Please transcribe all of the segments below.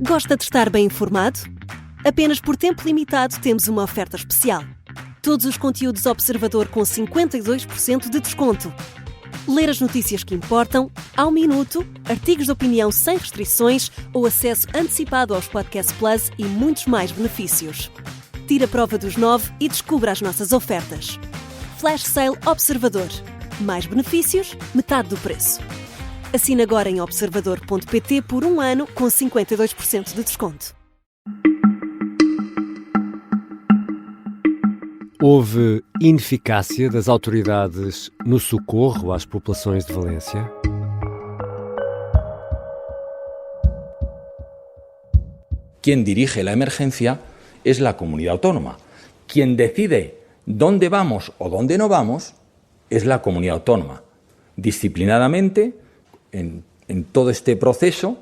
Gosta de estar bem informado? Apenas por tempo limitado temos uma oferta especial. Todos os conteúdos Observador com 52% de desconto. Ler as notícias que importam, ao minuto, artigos de opinião sem restrições ou acesso antecipado aos Podcast Plus e muitos mais benefícios. Tire a prova dos 9 e descubra as nossas ofertas. Flash Sale Observador. Mais benefícios, metade do preço. Assine agora em observador.pt por 1 ano com 52% de desconto. Houve ineficácia das autoridades no socorro às populações de Valência? Quien dirige la emergencia es la comunidad autónoma. Quien decide dónde vamos o dónde no vamos es la comunidad autónoma. Disciplinadamente, en todo este proceso,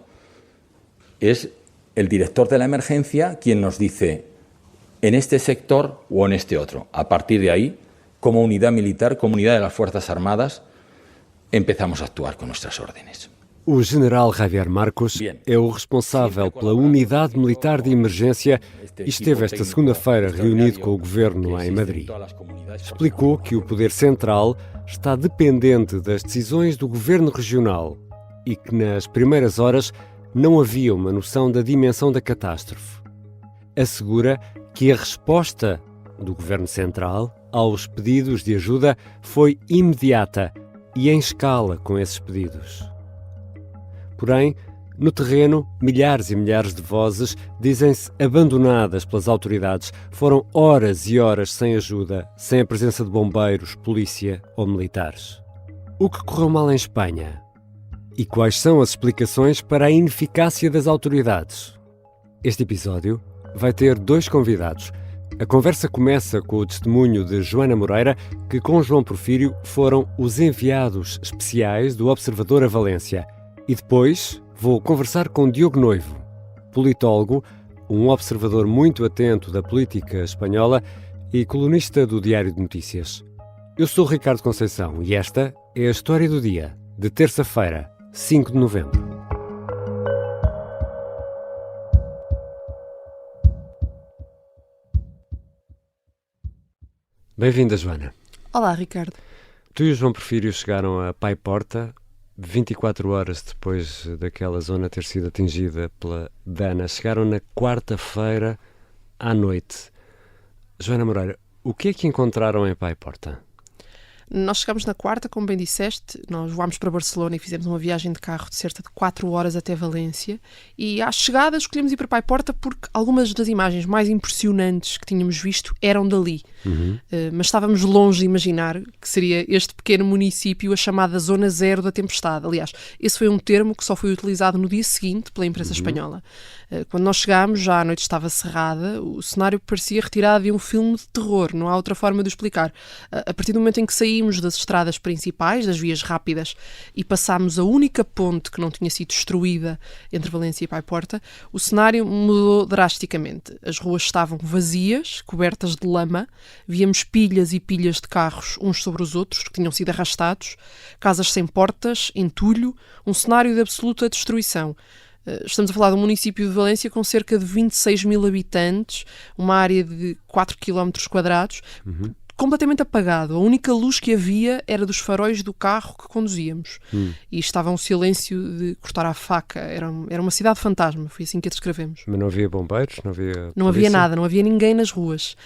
es el director de la emergencia quien nos dice en este sector o en este otro. A partir de ahí, como unidad militar, como unidad de las Fuerzas Armadas, empezamos a actuar con nuestras órdenes. O general Javier Marcos é o responsável pela unidade militar de emergência e esteve esta segunda-feira reunido com o governo em Madrid. Explicou que o poder central está dependente das decisões do governo regional e que nas primeiras horas não havia uma noção da dimensão da catástrofe. Assegura que a resposta do governo central aos pedidos de ajuda foi imediata e em escala com esses pedidos. Porém, no terreno, milhares e milhares de vozes dizem-se abandonadas pelas autoridades. Foram horas e horas sem ajuda, sem a presença de bombeiros, polícia ou militares. O que correu mal em Espanha? E quais são as explicações para a ineficácia das autoridades? Este episódio vai ter 2 convidados. A conversa começa com o testemunho de Joana Moreira, que com João Porfírio foram os enviados especiais do Observador a Valência. E depois vou conversar com Diogo Noivo, politólogo, um observador muito atento da política espanhola e colunista do Diário de Notícias. Eu sou Ricardo Conceição e esta é a história do dia, de terça-feira, 5 de novembro. Bem-vinda, Joana. Olá, Ricardo. Tu e o João Porfírio chegaram a Paiporta 24 horas depois daquela zona ter sido atingida pela Dana. Chegaram na quarta-feira à noite. Joana Moreira, o que é que encontraram em Paiporta? Nós chegámos na quarta, como bem disseste, nós voámos para Barcelona e fizemos uma viagem de carro de cerca de 4 horas até Valência e à chegada escolhemos ir para Paiporta porque algumas das imagens mais impressionantes que tínhamos visto eram dali. Mas estávamos longe de imaginar que seria este pequeno município a chamada Zona Zero da Tempestade. Aliás, esse foi um termo que só foi utilizado no dia seguinte pela imprensa espanhola. Quando nós chegámos, já a noite estava cerrada, o cenário parecia retirado de um filme de terror, não há outra forma de o explicar. A partir do momento em que saímos das estradas principais, das vias rápidas, e passámos a única ponte que não tinha sido destruída entre Valência e Paiporta, o cenário mudou drasticamente. As ruas estavam vazias, cobertas de lama, víamos pilhas e pilhas de carros uns sobre os outros, que tinham sido arrastados, casas sem portas, entulho, um cenário de absoluta destruição. Estamos a falar de um município de Valência com cerca de 26 mil habitantes, uma área de 4 km quadrados, completamente apagado. A única luz que havia era dos faróis do carro que conduzíamos. E estava um silêncio de cortar à faca. Era uma cidade fantasma, foi assim que a descrevemos. Mas não havia bombeiros? Não havia nada, não havia ninguém nas ruas.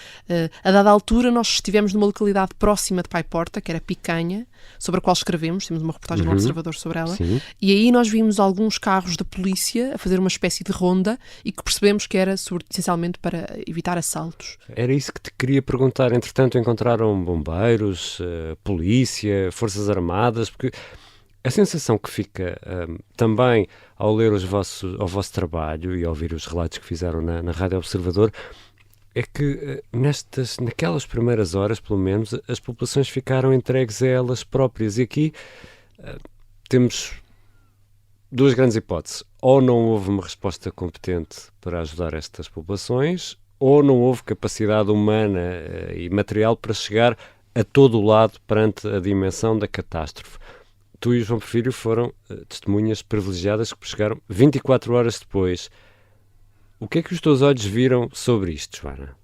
A dada altura nós estivemos numa localidade próxima de Paiporta, que era Picanha, sobre a qual escrevemos, temos uma reportagem no Observador sobre ela. Sim. E aí nós vimos alguns carros da polícia a fazer uma espécie de ronda e que percebemos que era essencialmente para evitar assaltos. Era isso que te queria perguntar. Entretanto, encontraram bombeiros, polícia, forças armadas, porque a sensação que fica também ao ler ao vosso trabalho e ao ouvir os relatos que fizeram na Rádio Observador é que naquelas primeiras horas, pelo menos, as populações ficaram entregues a elas próprias. E aqui temos 2 grandes hipóteses. Ou não houve uma resposta competente para ajudar estas populações, ou não houve capacidade humana e material para chegar a todo o lado perante a dimensão da catástrofe. Tu e o João Porfírio foram testemunhas privilegiadas que chegaram 24 horas depois. O que é que os teus olhos viram sobre isto, Joana?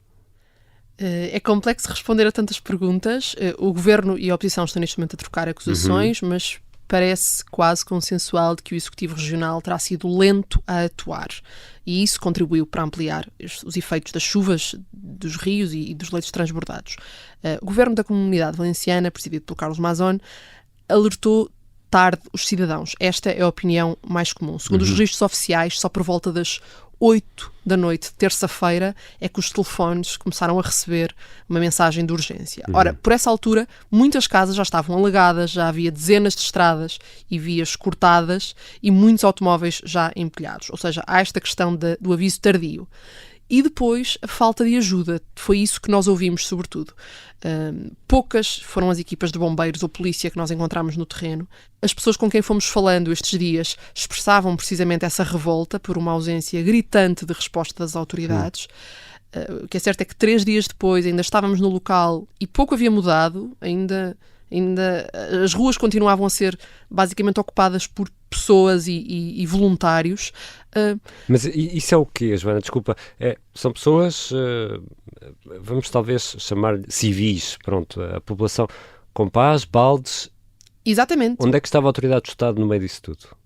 É complexo responder a tantas perguntas. O Governo e a oposição estão neste momento a trocar acusações, mas parece quase consensual de que o Executivo Regional terá sido lento a atuar. E isso contribuiu para ampliar os efeitos das chuvas, dos rios e dos leitos transbordados. O Governo da Comunidade Valenciana, presidido por Carlos Mazón, alertou tarde os cidadãos. Esta é a opinião mais comum. Segundo os registros oficiais, só por volta das 8 da noite de terça-feira é que os telefones começaram a receber uma mensagem de urgência. Ora, por essa altura, muitas casas já estavam alagadas, já havia dezenas de estradas e vias cortadas e muitos automóveis já empilhados. Ou seja, há esta questão do aviso tardio. E depois, a falta de ajuda. Foi isso que nós ouvimos, sobretudo. Poucas foram as equipas de bombeiros ou polícia que nós encontramos no terreno. As pessoas com quem fomos falando estes dias expressavam precisamente essa revolta por uma ausência gritante de resposta das autoridades. O que é certo é que 3 dias depois ainda estávamos no local e pouco havia mudado. Ainda as ruas continuavam a ser basicamente ocupadas por pessoas e voluntários. Mas isso é o quê, Joana? Desculpa. São pessoas, vamos talvez chamar civis, pronto, a população com pás, baldes. Exatamente. Onde é que estava a autoridade do Estado no meio disso tudo?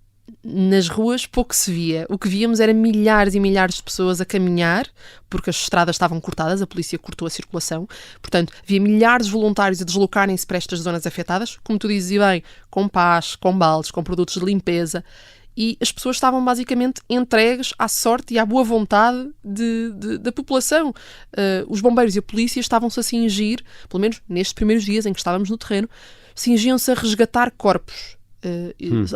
Nas ruas pouco se via. O que víamos era milhares e milhares de pessoas a caminhar, porque as estradas estavam cortadas, a polícia cortou a circulação. Portanto, havia milhares de voluntários a deslocarem-se para estas zonas afetadas, como tu dizes bem, com pás, com baldes, com produtos de limpeza. E as pessoas estavam basicamente entregues à sorte e à boa vontade da população. Os bombeiros e a polícia estavam-se a cingir, pelo menos nestes primeiros dias em que estávamos no terreno, cingiam-se a resgatar corpos.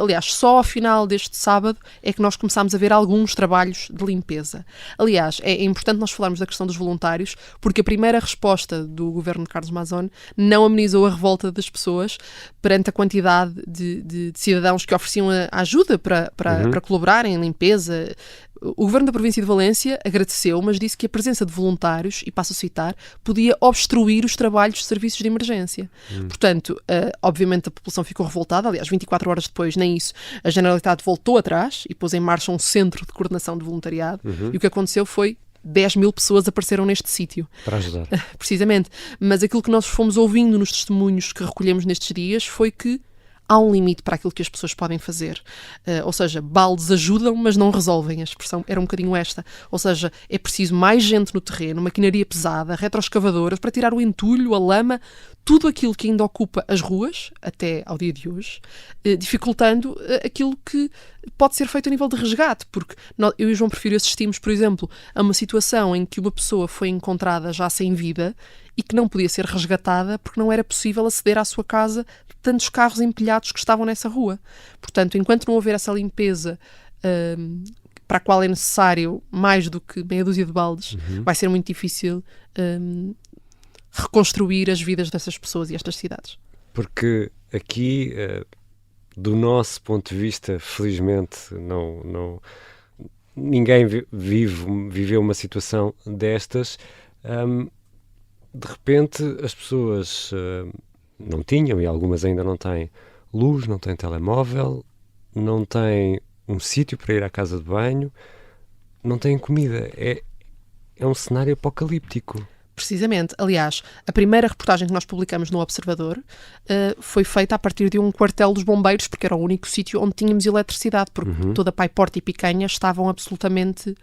Aliás, só ao final deste sábado é que nós começámos a ver alguns trabalhos de limpeza. Aliás, é importante nós falarmos da questão dos voluntários, porque a primeira resposta do governo de Carlos Mazón não amenizou a revolta das pessoas perante a quantidade de cidadãos que ofereciam a ajuda para colaborarem em limpeza. O Governo da Província de Valência agradeceu, mas disse que a presença de voluntários, e passo a citar, podia obstruir os trabalhos de serviços de emergência. Portanto, obviamente a população ficou revoltada. Aliás, 24 horas depois, nem isso, a Generalitat voltou atrás e pôs em marcha um centro de coordenação de voluntariado. E o que aconteceu foi 10 mil pessoas apareceram neste sítio. Para ajudar. Precisamente. Mas aquilo que nós fomos ouvindo nos testemunhos que recolhemos nestes dias foi que há um limite para aquilo que as pessoas podem fazer. Ou seja, baldes ajudam, mas não resolvem. A expressão era um bocadinho esta. Ou seja, é preciso mais gente no terreno, maquinaria pesada, retroescavadoras, para tirar o entulho, a lama, tudo aquilo que ainda ocupa as ruas, até ao dia de hoje, dificultando aquilo que pode ser feito a nível de resgate. Porque eu e o João Porfírio assistimos, por exemplo, a uma situação em que uma pessoa foi encontrada já sem vida e que não podia ser resgatada porque não era possível aceder à sua casa de tantos carros empilhados que estavam nessa rua. Portanto, enquanto não houver essa limpeza para a qual é necessário mais do que meia dúzia de baldes, vai ser muito difícil reconstruir as vidas dessas pessoas e estas cidades. Porque aqui, do nosso ponto de vista, felizmente, ninguém viveu uma situação destas. De repente as pessoas não tinham, e algumas ainda não têm, luz, não têm telemóvel, não têm um sítio para ir à casa de banho, não têm comida. É um cenário apocalíptico. Precisamente. Aliás, a primeira reportagem que nós publicamos no Observador foi feita a partir de um quartel dos bombeiros, porque era o único sítio onde tínhamos eletricidade, porque toda a paiporta e picanha estavam absolutamente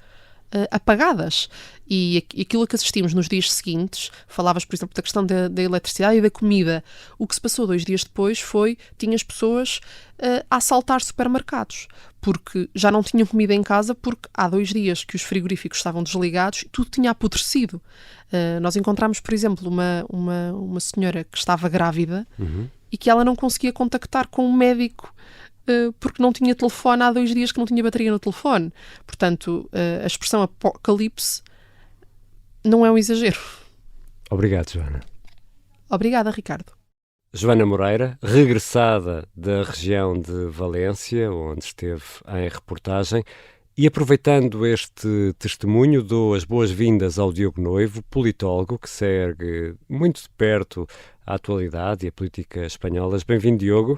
apagadas. E aquilo que assistimos nos dias seguintes, falavas, por exemplo, da questão da eletricidade e da comida. O que se passou 2 dias depois tinha as pessoas a assaltar supermercados, porque já não tinham comida em casa, porque há 2 dias que os frigoríficos estavam desligados e tudo tinha apodrecido. Nós encontramos, por exemplo, uma senhora que estava grávida e que ela não conseguia contactar com um médico porque não tinha telefone há 2 dias, que não tinha bateria no telefone. Portanto, a expressão apocalipse não é um exagero. Obrigado, Joana. Obrigada, Ricardo. Joana Moreira, regressada da região de Valência, onde esteve em reportagem, e aproveitando este testemunho, dou as boas-vindas ao Diogo Noivo, politólogo que segue muito de perto a atualidade e a política espanholas. Bem-vindo, Diogo.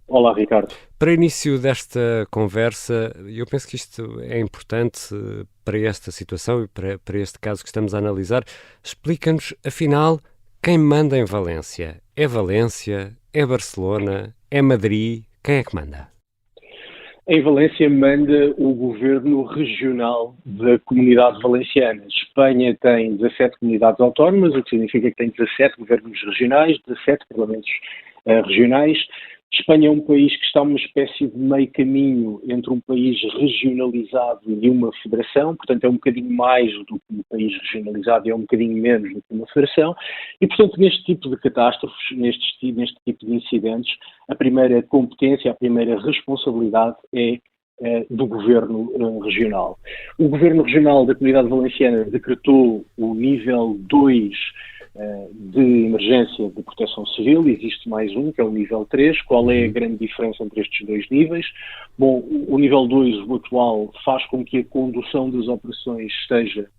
Olá, Ricardo. Para início desta conversa, eu penso que isto é importante para esta situação e para este caso que estamos a analisar. Explica-nos, afinal, quem manda em Valência? É Valência? É Barcelona? É Madrid? Quem é que manda? Em Valência manda o governo regional da Comunidade Valenciana. Espanha tem 17 comunidades autónomas, o que significa que tem 17 governos regionais, 17 parlamentos regionais. Espanha é um país que está numa espécie de meio caminho entre um país regionalizado e uma federação, portanto é um bocadinho mais do que um país regionalizado e é um bocadinho menos do que uma federação, e portanto neste tipo de catástrofes, neste tipo de incidentes, a primeira competência, a primeira responsabilidade é do Governo Regional. O Governo Regional da Comunidade Valenciana decretou o nível 2 de emergência de proteção civil. Existe mais um, que é o nível 3. Qual é a grande diferença entre estes dois níveis? Bom, o nível 2, o atual, faz com que a condução das operações esteja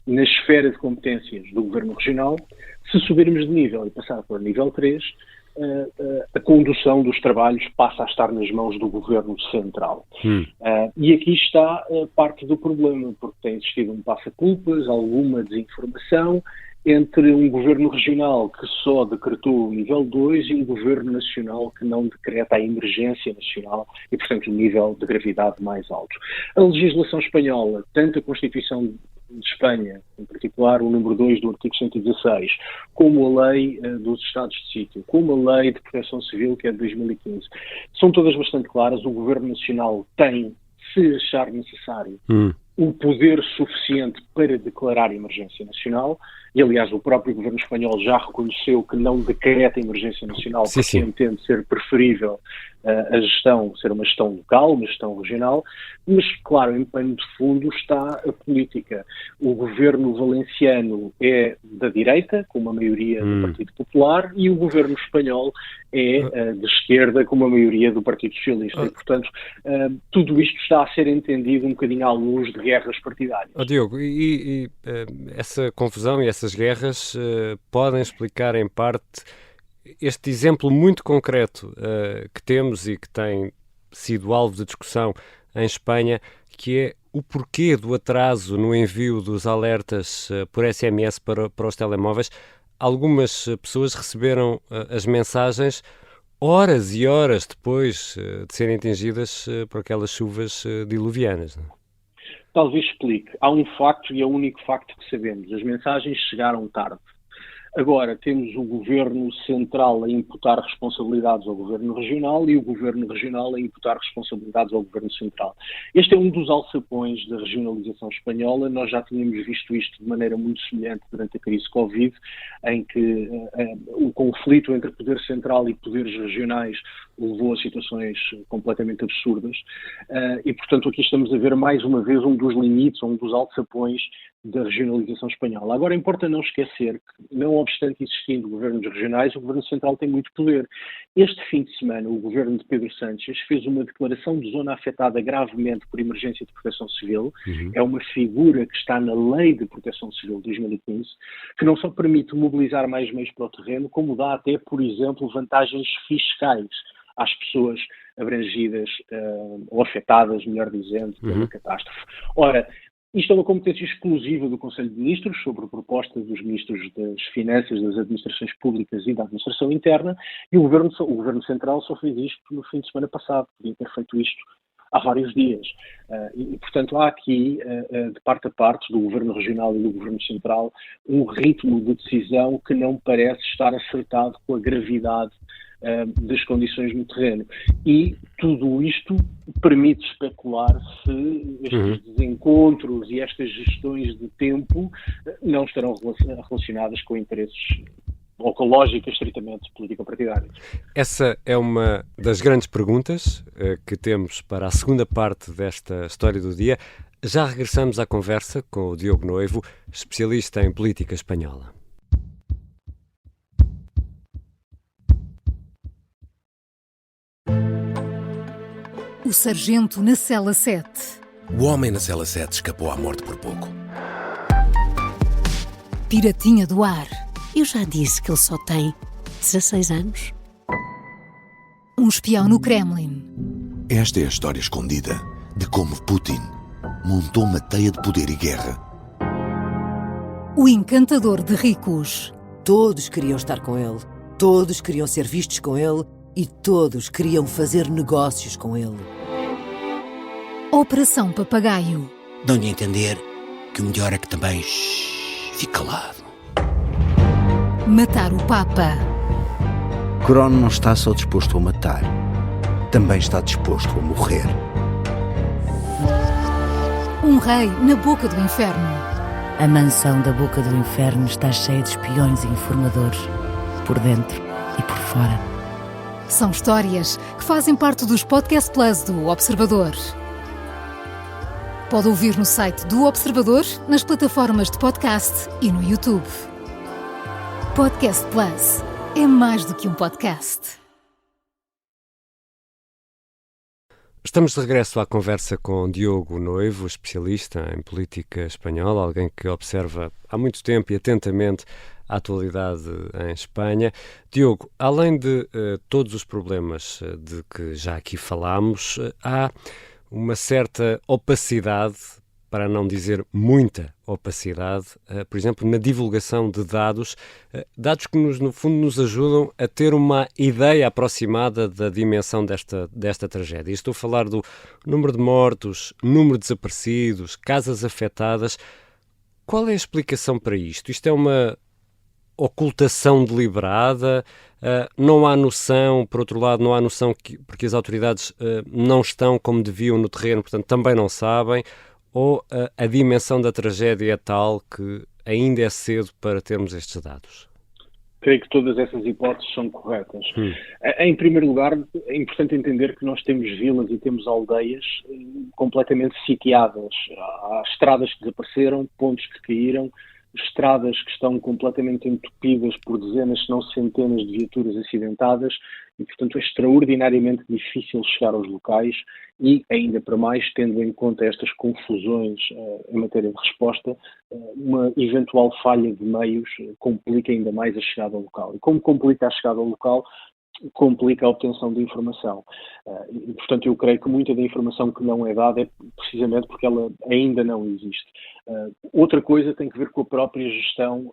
na esfera de competências do Governo Regional. Se subirmos de nível e passar para o nível 3, a condução dos trabalhos passa a estar nas mãos do Governo Central. E aqui está parte do problema, porque tem existido um passa-culpas, alguma desinformação entre um Governo Regional que só decretou o nível 2 e um Governo Nacional que não decreta a emergência nacional e, portanto, o nível de gravidade mais alto. A legislação espanhola, tanto a Constituição de Espanha, em particular o número 2 do artigo 116, como a lei dos Estados de Sítio, como a lei de proteção civil, que é de 2015, são todas bastante claras. O Governo Nacional tem, se achar necessário, o poder suficiente para declarar emergência nacional, e aliás o próprio Governo Espanhol já reconheceu que não decreta emergência nacional porque entende ser preferível a gestão, ser uma gestão local, uma gestão regional, mas claro, em pano de fundo está a política. O governo valenciano é da direita, com uma maioria do Partido Popular, e o governo espanhol é de esquerda, com uma maioria do Partido Socialista. E, portanto, tudo isto está a ser entendido um bocadinho à luz de guerras partidárias. Diogo, essa confusão e essas guerras podem explicar em parte este exemplo muito concreto que temos e que tem sido alvo de discussão em Espanha, que é o porquê do atraso no envio dos alertas por SMS para os telemóveis. Algumas pessoas receberam as mensagens horas e horas depois de serem atingidas por aquelas chuvas diluvianas, não é? Talvez explique. Há um facto, e é o único facto que sabemos. As mensagens chegaram tarde. Agora, temos o Governo Central a imputar responsabilidades ao Governo Regional e o Governo Regional a imputar responsabilidades ao Governo Central. Este é um dos alçapões da regionalização espanhola. Nós já tínhamos visto isto de maneira muito semelhante durante a crise Covid, em que o conflito entre poder central e poderes regionais levou a situações completamente absurdas. E, portanto, aqui estamos a ver mais uma vez um dos limites, um dos alçapões da regionalização espanhola. Agora, importa não esquecer que, não obstante existindo governos regionais, o Governo Central tem muito poder. Este fim de semana, o governo de Pedro Sánchez fez uma declaração de zona afetada gravemente por emergência de proteção civil. É uma figura que está na Lei de Proteção Civil de 2015, que não só permite mobilizar mais meios para o terreno, como dá até, por exemplo, vantagens fiscais às pessoas abrangidas ou afetadas, melhor dizendo, pela catástrofe. Ora, isto é uma competência exclusiva do Conselho de Ministros, sobre proposta dos Ministros das Finanças, das Administrações Públicas e da Administração Interna, e o Governo Central só fez isto no fim de semana passado. Podia ter feito isto há vários dias. E, portanto, há aqui, de parte a parte, do Governo Regional e do Governo Central, um ritmo de decisão que não parece estar acertado com a gravidade das condições no terreno. E tudo isto permite especular se estes desencontros e estas gestões de tempo não estarão relacionadas com interesses ou com lógicas estritamente político-partidárias. Essa é uma das grandes perguntas que temos para a segunda parte desta História do Dia. Já regressamos à conversa com o Diogo Noivo, especialista em política espanhola. O sargento na cela 7. O homem na cela 7 escapou à morte por pouco. Piratinha do ar. Eu já disse que ele só tem 16 anos. um espião no Kremlin. Esta é a história escondida de como Putin montou uma teia de poder e guerra. O encantador de ricos. Todos queriam estar com ele, todos queriam ser vistos com ele e todos queriam fazer negócios com ele. Operação Papagaio. Dão-lhe a entender que o melhor é que também fique calado. Matar o Papa. Crono não está só disposto a matar, também está disposto a morrer. Um rei na boca do inferno. A mansão da boca do inferno está cheia de espiões e informadores, por dentro e por fora. São histórias que fazem parte dos Podcast Plus do Observador. Pode ouvir no site do Observador, nas plataformas de podcast e no YouTube. Podcast Plus é mais do que um podcast. Estamos de regresso à conversa com Diogo Noivo, especialista em política espanhola, alguém que observa há muito tempo e atentamente a atualidade em Espanha. Diogo, além de todos os problemas de que já aqui falámos, há uma certa opacidade, para não dizer muita opacidade, por exemplo, na divulgação de dados que no fundo nos ajudam a ter uma ideia aproximada da dimensão desta tragédia. Estou a falar do número de mortos, número de desaparecidos, casas afetadas. Qual é a explicação para isto? Isto é uma ocultação deliberada? Não há noção, por outro lado, não há noção porque as autoridades não estão como deviam no terreno, portanto também não sabem? Ou a dimensão da tragédia é tal que ainda é cedo para termos estes dados? Creio que todas essas hipóteses são corretas. Em primeiro lugar, é importante entender que nós temos vilas e temos aldeias completamente sitiadas. Há estradas que desapareceram, pontos que caíram, estradas que estão completamente entupidas por dezenas, se não centenas de viaturas acidentadas e, portanto, é extraordinariamente difícil chegar aos locais e, ainda para mais, tendo em conta estas confusões em matéria de resposta, uma eventual falha de meios complica ainda mais a chegada ao local. E como complica a chegada ao local, complica a obtenção de informação. E, portanto, eu creio que muita da informação que não é dada é precisamente porque ela ainda não existe. Outra coisa tem que ver com a própria gestão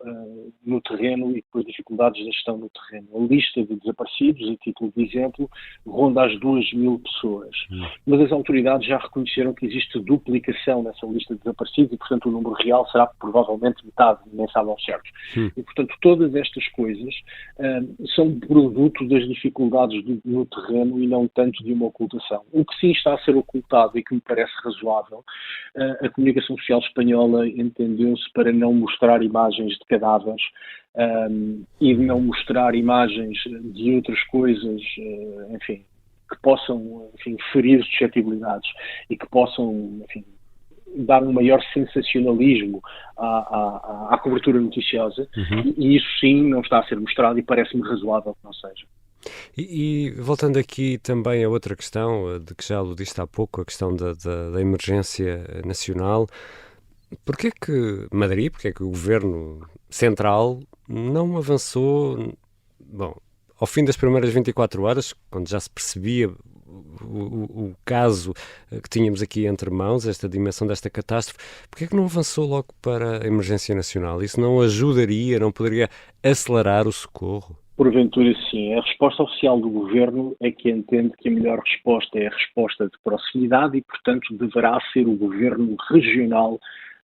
no terreno e com as dificuldades da gestão no terreno. A lista de desaparecidos, a título de exemplo, ronda as 2.000 pessoas. Mas as autoridades já reconheceram que existe duplicação nessa lista de desaparecidos e, portanto, o número real será provavelmente metade, nem sabe ao certo. E, portanto, todas estas coisas são produto das dificuldades no terreno e não tanto de uma ocultação. O que sim está a ser ocultado e que me parece razoável, a comunicação social espanhola entendeu-se para não mostrar imagens de cadáveres e de não mostrar imagens de outras coisas, enfim, que possam, enfim, ferir suscetibilidades e que possam, enfim, dar um maior sensacionalismo à cobertura noticiosa, e isso sim não está a ser mostrado e parece-me razoável que não seja. E voltando aqui também a outra questão, de que já aludiste há pouco, a questão da emergência nacional, porquê que Madrid, porquê que o Governo Central não avançou, bom, ao fim das primeiras 24 horas, quando já se percebia o caso que tínhamos aqui entre mãos, esta dimensão desta catástrofe, porquê que não avançou logo para a emergência nacional? Isso não ajudaria, não poderia acelerar o socorro? Porventura sim. A resposta oficial do Governo é que entende que a melhor resposta é a resposta de proximidade e, portanto, deverá ser o Governo regional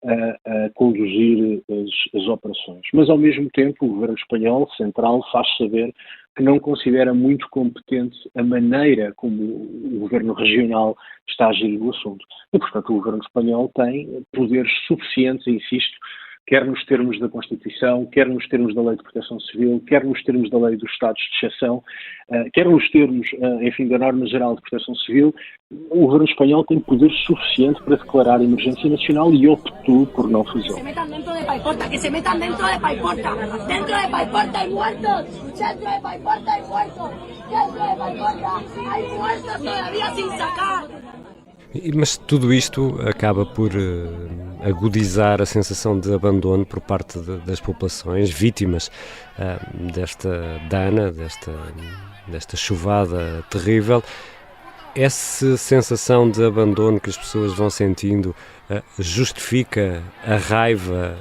a conduzir as operações. Mas, ao mesmo tempo, o Governo espanhol, central, faz saber que não considera muito competente a maneira como o Governo regional está a gerir o assunto. E, portanto, o Governo espanhol tem poderes suficientes, insisto, quer nos termos da Constituição, quer nos termos da Lei de Proteção Civil, quer nos termos da Lei dos Estados de Exceção, quer nos termos, enfim, da Norma Geral de Proteção Civil, o governo espanhol tem poder suficiente para declarar emergência nacional e optou por não fazê-lo. Que se metam dentro de Paiporta, que se metam dentro de Paiporta, dentro de Paiporta hay muertos, dentro de Paiporta hay muertos, dentro de Paiporta hay muertos todavía sin sacar. Mas tudo isto acaba por agudizar a sensação de abandono por parte das populações vítimas desta dana, desta chuvada terrível. Essa sensação de abandono que as pessoas vão sentindo justifica a raiva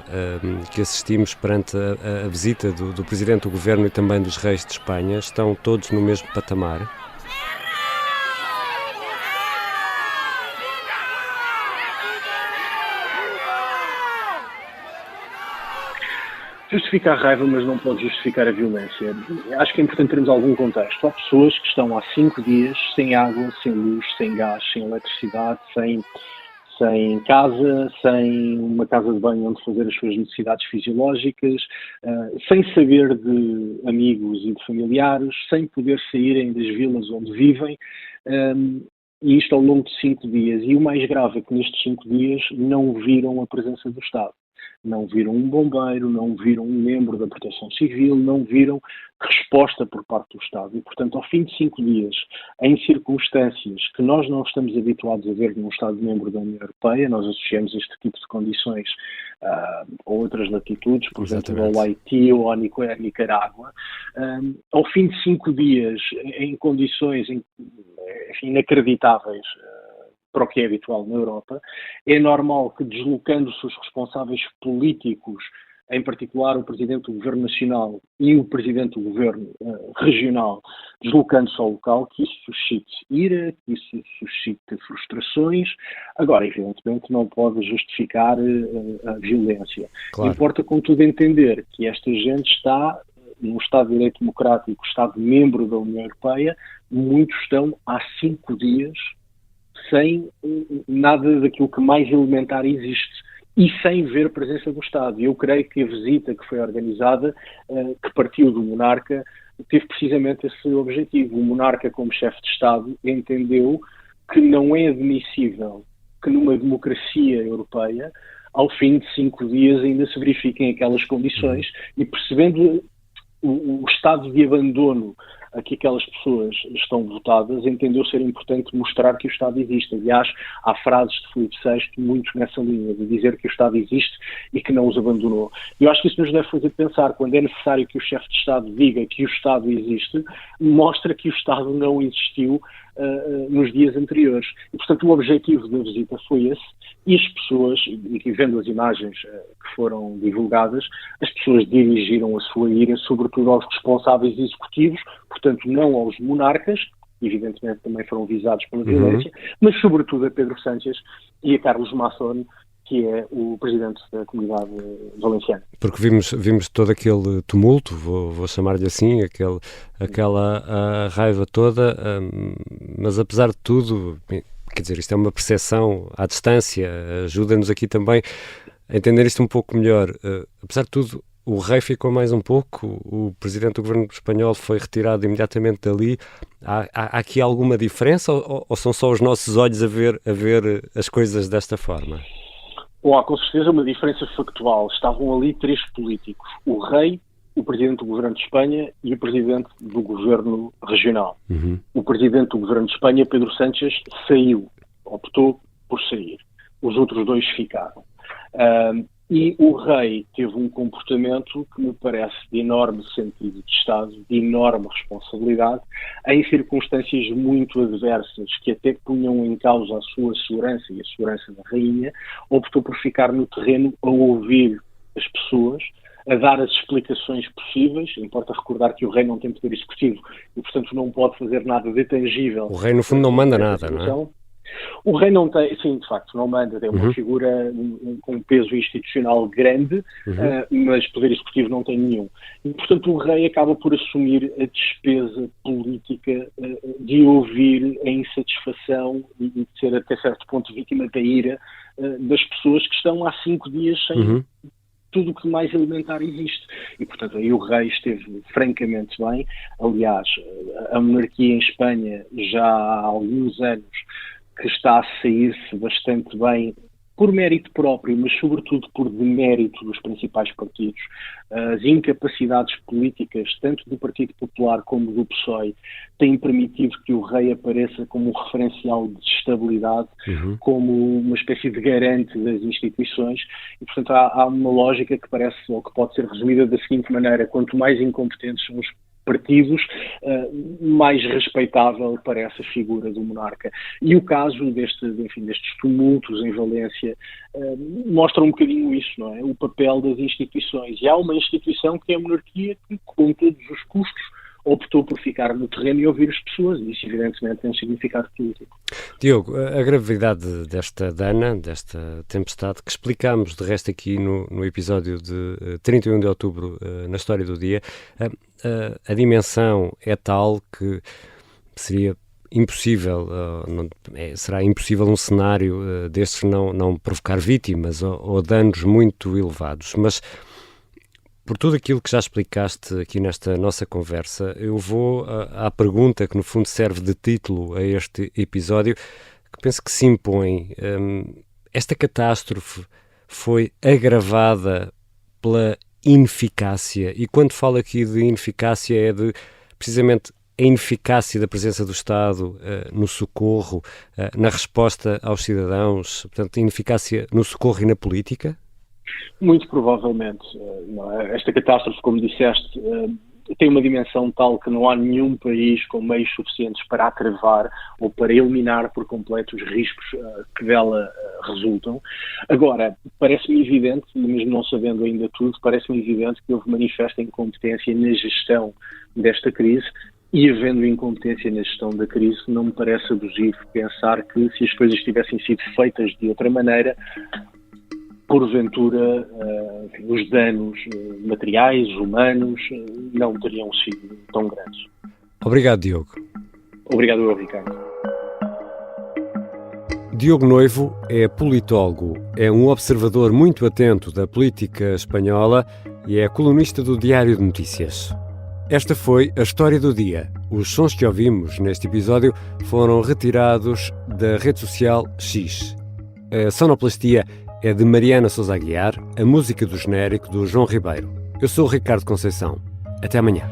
que assistimos perante a visita do Presidente do Governo e também dos reis de Espanha? Estão todos no mesmo patamar? Justifica a raiva, mas não pode justificar a violência. Acho que é importante termos algum contexto. Há pessoas que estão há 5 dias sem água, sem luz, sem gás, sem eletricidade, sem casa, sem uma casa de banho onde fazer as suas necessidades fisiológicas, sem saber de amigos e de familiares, sem poder saírem das vilas onde vivem, e isto ao longo de 5 dias. E o mais grave é que nestes 5 dias não viram a presença do Estado. Não viram um bombeiro, não viram um membro da Proteção Civil, não viram resposta por parte do Estado. E, portanto, ao fim de 5 dias, em circunstâncias que nós não estamos habituados a ver num Estado-membro da União Europeia, nós associamos este tipo de condições a outras latitudes, por exemplo, ao Haiti ou à Nicarágua. Ao fim de 5 dias, em condições inacreditáveis, para o que é habitual na Europa, é normal que, deslocando-se os responsáveis políticos, em particular o Presidente do Governo Nacional e o Presidente do Governo Regional, deslocando-se ao local, que isso suscite ira, que isso suscite frustrações. Agora, evidentemente, não pode justificar a violência. Claro. Importa, contudo, entender que esta gente está num Estado de Direito Democrático, Estado-membro da União Europeia, muitos estão há 5 dias sem nada daquilo que mais elementar existe e sem ver a presença do Estado. E eu creio que a visita que foi organizada, que partiu do monarca, teve precisamente esse objetivo. O monarca, como chefe de Estado, entendeu que não é admissível que numa democracia europeia, ao fim de 5 dias, ainda se verifiquem aquelas condições, e percebendo o estado de abandono a que aquelas pessoas estão votadas, entendeu ser importante mostrar que o Estado existe. Aliás, há frases de Filipe VI muito nessa linha, de dizer que o Estado existe e que não os abandonou. Eu acho que isso nos deve fazer pensar, quando é necessário que o chefe de Estado diga que o Estado existe, mostra que o Estado não existiu nos dias anteriores. E, portanto, o objetivo da visita foi esse, e as pessoas, e vendo as imagens que foram divulgadas, as pessoas dirigiram a sua ira sobretudo aos responsáveis executivos, portanto não aos monarcas, evidentemente também foram visados pela violência, mas sobretudo a Pedro Sánchez e a Carlos Mazón, que é o presidente da Comunidade Valenciana. Porque vimos todo aquele tumulto, vou chamar-lhe assim, aquela raiva toda, mas apesar de tudo, quer dizer, isto é uma percepção à distância, ajuda-nos aqui também a entender isto um pouco melhor. Apesar de tudo, o rei ficou mais um pouco, o presidente do governo espanhol foi retirado imediatamente dali. Há aqui alguma diferença ou são só os nossos olhos a ver as coisas desta forma? Bom, há com certeza uma diferença factual. Estavam ali 3 políticos: o rei, o presidente do governo de Espanha e o presidente do governo regional. O presidente do governo de Espanha, Pedro Sánchez, saiu, optou por sair. Os outros 2 ficaram. E o rei teve um comportamento que me parece de enorme sentido de Estado, de enorme responsabilidade, em circunstâncias muito adversas, que até punham em causa a sua segurança e a segurança da rainha. Optou por ficar no terreno a ouvir as pessoas, a dar as explicações possíveis. Importa recordar que o rei não tem poder executivo e, portanto, não pode fazer nada de tangível. O rei, no fundo, não manda nada, não é? O rei não tem, sim, de facto, não manda, é uma figura com um peso institucional grande, mas poder executivo não tem nenhum. E, portanto, o rei acaba por assumir a despesa política de ouvir a insatisfação e de ser, até certo ponto, vítima da ira das pessoas que estão há 5 dias sem tudo o que mais elementar existe. E, portanto, aí o rei esteve francamente bem. Aliás, a monarquia em Espanha já há alguns anos que está a sair-se bastante bem por mérito próprio, mas sobretudo por demérito dos principais partidos. As incapacidades políticas, tanto do Partido Popular como do PSOE, têm permitido que o rei apareça como um referencial de estabilidade, como uma espécie de garante das instituições, e, portanto, há uma lógica que parece, ou que pode ser resumida da seguinte maneira: quanto mais incompetentes são os partidos, mais respeitável para essa figura do monarca. E o caso destes tumultos em Valência mostra um bocadinho isso, não é? O papel das instituições. E há uma instituição que é a monarquia que, com todos os custos, optou por ficar no terreno e ouvir as pessoas. Isso, evidentemente, tem um significado político. Diogo, a gravidade desta dana, desta tempestade, que explicámos, de resto, aqui no episódio de 31 de outubro, na História do Dia, a dimensão é tal que seria impossível, será impossível um cenário destes não provocar vítimas ou danos muito elevados. Mas, por tudo aquilo que já explicaste aqui nesta nossa conversa, eu vou à pergunta que, no fundo, serve de título a este episódio, que penso que se impõe. Esta catástrofe foi agravada pela ineficácia, e quando falo aqui de ineficácia é de, precisamente, a ineficácia da presença do Estado no socorro, na resposta aos cidadãos, portanto, a ineficácia no socorro e na política? Muito provavelmente. Esta catástrofe, como disseste, tem uma dimensão tal que não há nenhum país com meios suficientes para atravar ou para eliminar por completo os riscos que dela resultam. Agora, parece-me evidente, e mesmo não sabendo ainda tudo, parece-me evidente que houve manifesta incompetência na gestão desta crise. E havendo incompetência na gestão da crise, não me parece abusivo pensar que, se as coisas tivessem sido feitas de outra maneira, porventura os danos materiais, humanos, não teriam sido tão grandes. Obrigado, Diogo. Obrigado, Ricardo. Diogo Noivo é politólogo, é um observador muito atento da política espanhola e é colunista do Diário de Notícias. Esta foi a História do Dia. Os sons que ouvimos neste episódio foram retirados da rede social X. A sonoplastia é de Mariana Sousa Aguiar, a música do genérico do João Ribeiro. Eu sou o Ricardo Conceição. Até amanhã.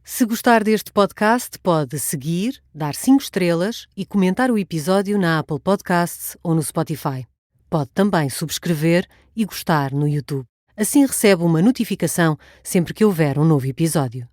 Se gostar deste podcast, pode seguir, dar 5 estrelas e comentar o episódio na Apple Podcasts ou no Spotify. Pode também subscrever e gostar no YouTube. Assim recebe uma notificação sempre que houver um novo episódio.